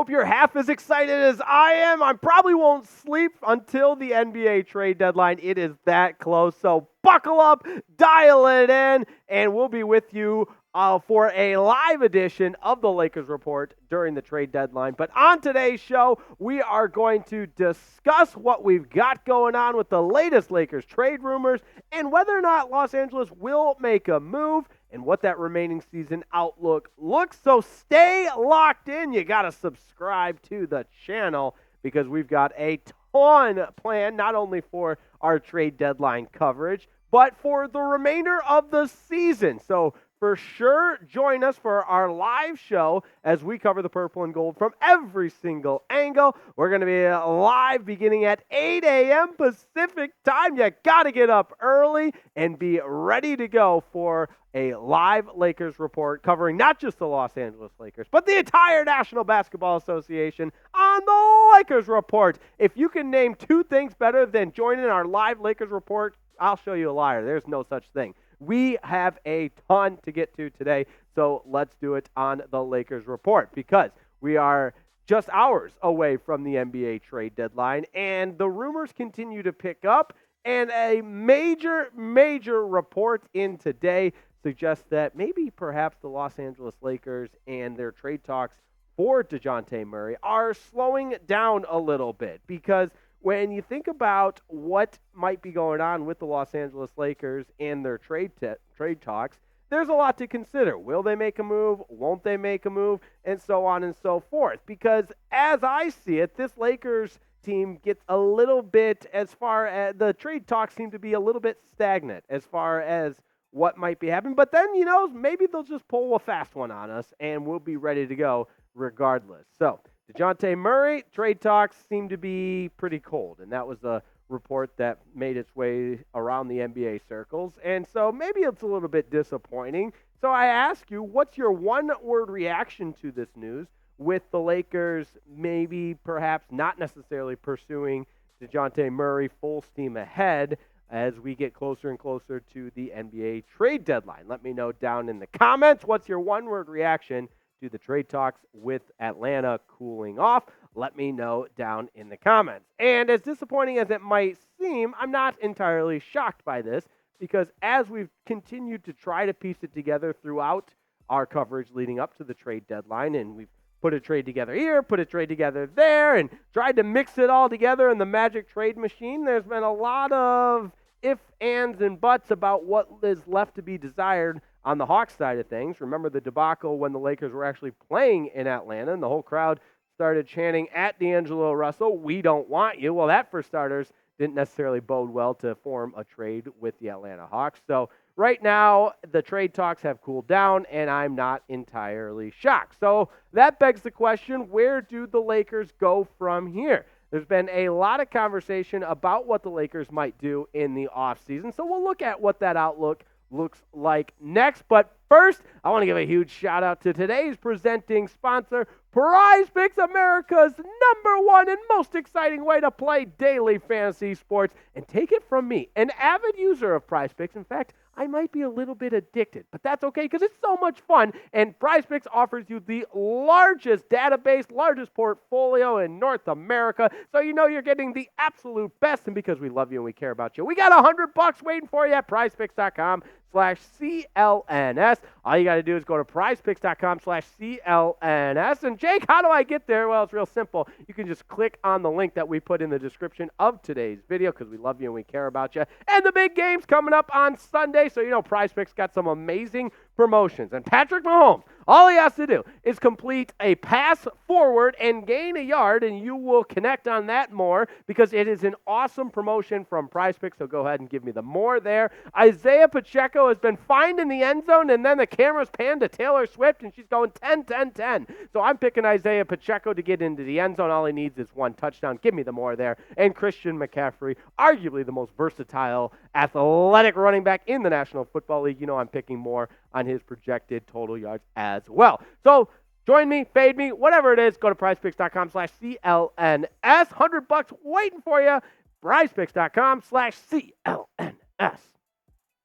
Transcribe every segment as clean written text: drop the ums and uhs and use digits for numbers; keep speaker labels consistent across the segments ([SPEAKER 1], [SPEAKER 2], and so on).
[SPEAKER 1] hope you're half as excited as I am. I probably won't sleep until the NBA trade deadline. It is that close. So buckle up, dial it in, and we'll be with you for a live edition of the Lakers Report during the trade deadline. But on today's show, we are going to discuss what we've got going on with the latest Lakers trade rumors and whether or not Los Angeles will make a move and what that remaining season outlook looks. So stay locked in. You got to subscribe to the channel because we've got a ton planned, not only for our trade deadline coverage, but for the remainder of the season. So for sure, join us for our live show as we cover the purple and gold from every single angle. We're going to be live beginning at 8 a.m. Pacific time. You got to get up early and be ready to go for a live Lakers report covering not just the Los Angeles Lakers, but the entire National Basketball Association on the Lakers Report. If you can name two things better than joining our live Lakers report, I'll show you a liar. There's no such thing. We have a ton to get to today, so let's do it on the Lakers Report because we are just hours away from the NBA trade deadline, and the rumors continue to pick up, and a major report in today suggests that maybe perhaps the Los Angeles Lakers and their trade talks for Dejounte Murray are slowing down a little bit because when you think about what might be going on with the Los Angeles Lakers and their trade talks, there's a lot to consider. Will they make a move? Won't they make a move? And so on and so forth. Because as I see it, this Lakers team gets a little bit, as far as the trade talks seem to be a little bit stagnant as far as what might be happening. But then, maybe they'll just pull a fast one on us and we'll be ready to go regardless. So Dejounte Murray, trade talks seem to be pretty cold, and that was a report that made its way around the NBA circles, and so maybe it's a little bit disappointing. So I ask you, what's your one-word reaction to this news with the Lakers maybe perhaps not necessarily pursuing Dejounte Murray full steam ahead as we get closer and closer to the NBA trade deadline? Let me know down in the comments. What's your one-word reaction to the trade talks with Atlanta cooling off? Let me know down in the comments. And as disappointing as it might seem, I'm not entirely shocked by this because as we've continued to try to piece it together throughout our coverage leading up to the trade deadline, and we've put a trade together here, put a trade together there, and tried to mix it all together in the magic trade machine, there's been a lot of ifs, ands, and buts about what is left to be desired on the Hawks side of things. Remember the debacle when the Lakers were actually playing in Atlanta and the whole crowd started chanting at D'Angelo Russell, "We don't want you." Well, that, for starters, didn't necessarily bode well to form a trade with the Atlanta Hawks. So right now, the trade talks have cooled down, and I'm not entirely shocked. So that begs the question, where do the Lakers go from here? There's been a lot of conversation about what the Lakers might do in the offseason, so we'll look at what that outlook looks like next. But first, I want to give a huge shout out to today's presenting sponsor, PrizePicks, America's #1 and most exciting way to play daily fantasy sports. And take it from me, an avid user of PrizePicks. In fact, I might be a little bit addicted, but that's okay because it's so much fun. And PrizePicks offers you the largest database, largest portfolio in North America. So you know you're getting the absolute best. And because we love you and we care about you, we got $100 waiting for you at PrizePicks.com/CLNS. All you got to do is go to PrizePicks.com/CLNS. And Jake, how do I get there? Well, it's real simple. You can just click on the link that we put in the description of today's video because we love you and we care about you. And the big game's coming up on Sunday. So, PrizePicks got some amazing promotions. And Patrick Mahomes, all he has to do is complete a pass forward and gain a yard, and you will connect on that more because it is an awesome promotion from PrizePicks. So go ahead and give me the more there. Isaiah Pacheco has been fined in the end zone, and then the camera's panned to Taylor Swift, and she's going 10-10-10. So I'm picking Isaiah Pacheco to get into the end zone. All he needs is one touchdown. Give me the more there. And Christian McCaffrey, arguably the most versatile, athletic running back in the National Football League. I'm picking more on his projected total yards as well. So join me, fade me, whatever it is. Go to PrizePicks.com/CLNS. $100 waiting for you. PrizePicks.com/CLNS.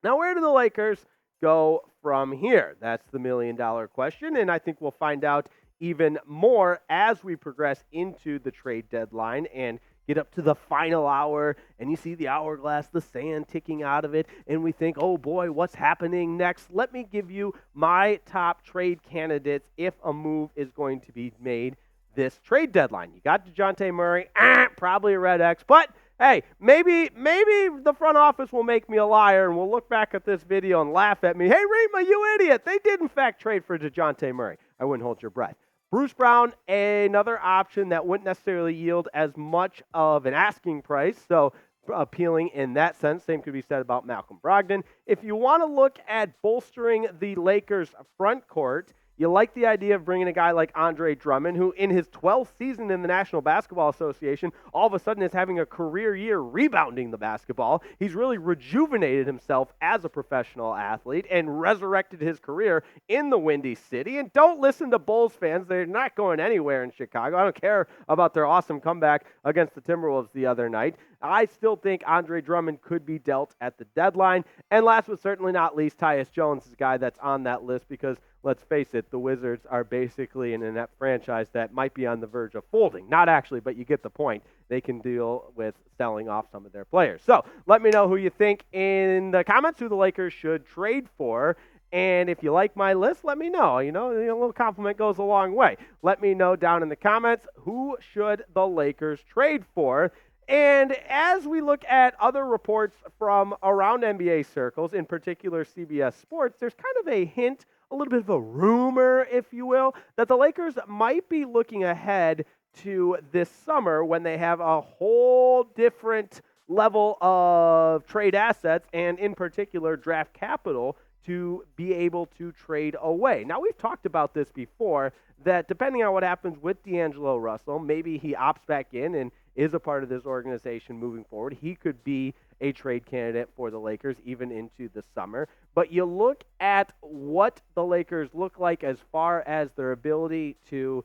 [SPEAKER 1] Now, where do the Lakers go from here? That's the million-dollar question, and I think we'll find out even more as we progress into the trade deadline and get up to the final hour, and you see the hourglass, the sand ticking out of it, and we think, oh boy, what's happening next? Let me give you my top trade candidates if a move is going to be made this trade deadline. You got Dejounte Murray, probably a red X, but hey, maybe the front office will make me a liar, and we'll look back at this video and laugh at me. Hey, Rima, you idiot. They did, in fact, trade for Dejounte Murray. I wouldn't hold your breath. Bruce Brown, another option that wouldn't necessarily yield as much of an asking price, so appealing in that sense. Same could be said about Malcolm Brogdon. If you want to look at bolstering the Lakers' front court, you like the idea of bringing a guy like Andre Drummond, who in his 12th season in the National Basketball Association, all of a sudden is having a career year rebounding the basketball. He's really rejuvenated himself as a professional athlete and resurrected his career in the Windy City. And don't listen to Bulls fans. They're not going anywhere in Chicago. I don't care about their awesome comeback against the Timberwolves the other night. I still think Andre Drummond could be dealt at the deadline. And last but certainly not least, Tyus Jones is a guy that's on that list because, let's face it, the Wizards are basically an inept franchise that might be on the verge of folding. Not actually, but you get the point. They can deal with selling off some of their players. So let me know who you think in the comments who the Lakers should trade for. And if you like my list, let me know. You know, a little compliment goes a long way. Let me know down in the comments who should the Lakers trade for. And as we look at other reports from around NBA circles, in particular CBS Sports, there's kind of a hint, a little bit of a rumor, if you will, that the Lakers might be looking ahead to this summer when they have a whole different level of trade assets and, in particular, draft capital to be able to trade away. Now, we've talked about this before, that depending on what happens with D'Angelo Russell, maybe he opts back in and is a part of this organization moving forward. He could be a trade candidate for the Lakers even into the summer. But you look at what the Lakers look like as far as their ability to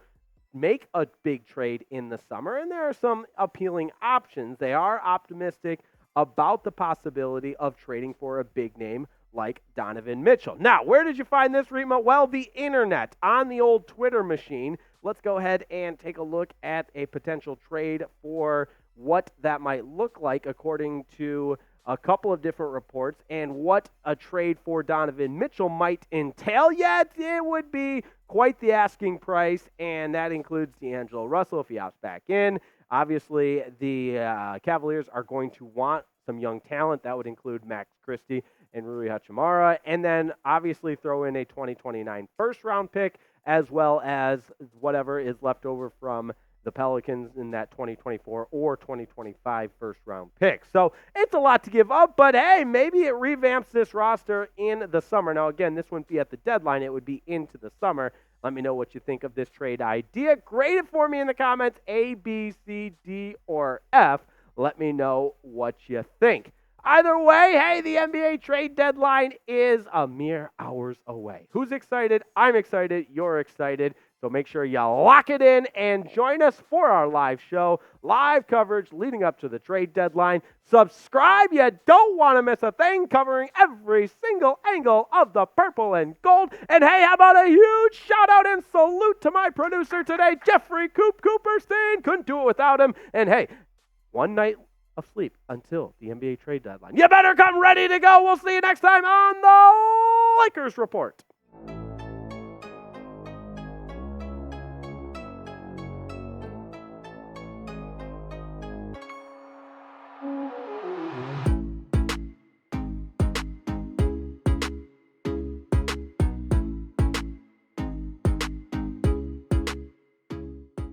[SPEAKER 1] make a big trade in the summer, and there are some appealing options. They are optimistic about the possibility of trading for a big name like Donovan Mitchell. Now, where did you find this, Rima? Well, the internet, on the old Twitter machine. Let's go ahead and take a look at a potential trade for what that might look like according to a couple of different reports and what a trade for Donovan Mitchell might entail. Yet it would be quite the asking price, and that includes D'Angelo Russell if he opts back in. Obviously, the Cavaliers are going to want some young talent. That would include Max Christie and Rui Hachimura, and then obviously throw in a 2029 first-round pick, as well as whatever is left over from the Pelicans in that 2024 or 2025 first-round pick. So it's a lot to give up, but hey, maybe it revamps this roster in the summer. Now, again, this wouldn't be at the deadline. It would be into the summer. Let me know what you think of this trade idea. Grade it for me in the comments, A, B, C, D, or F. Let me know what you think. Either way, hey, the NBA trade deadline is a mere hours away. Who's excited? I'm excited. You're excited. So make sure you lock it in and join us for our live show, live coverage leading up to the trade deadline. Subscribe. You don't want to miss a thing, covering every single angle of the purple and gold. And hey, how about a huge shout out and salute to my producer today, Jeffrey Cooperstein. Couldn't do it without him. And hey, one night of sleep until the NBA trade deadline. You better come ready to go. We'll see you next time on the Lakers Report.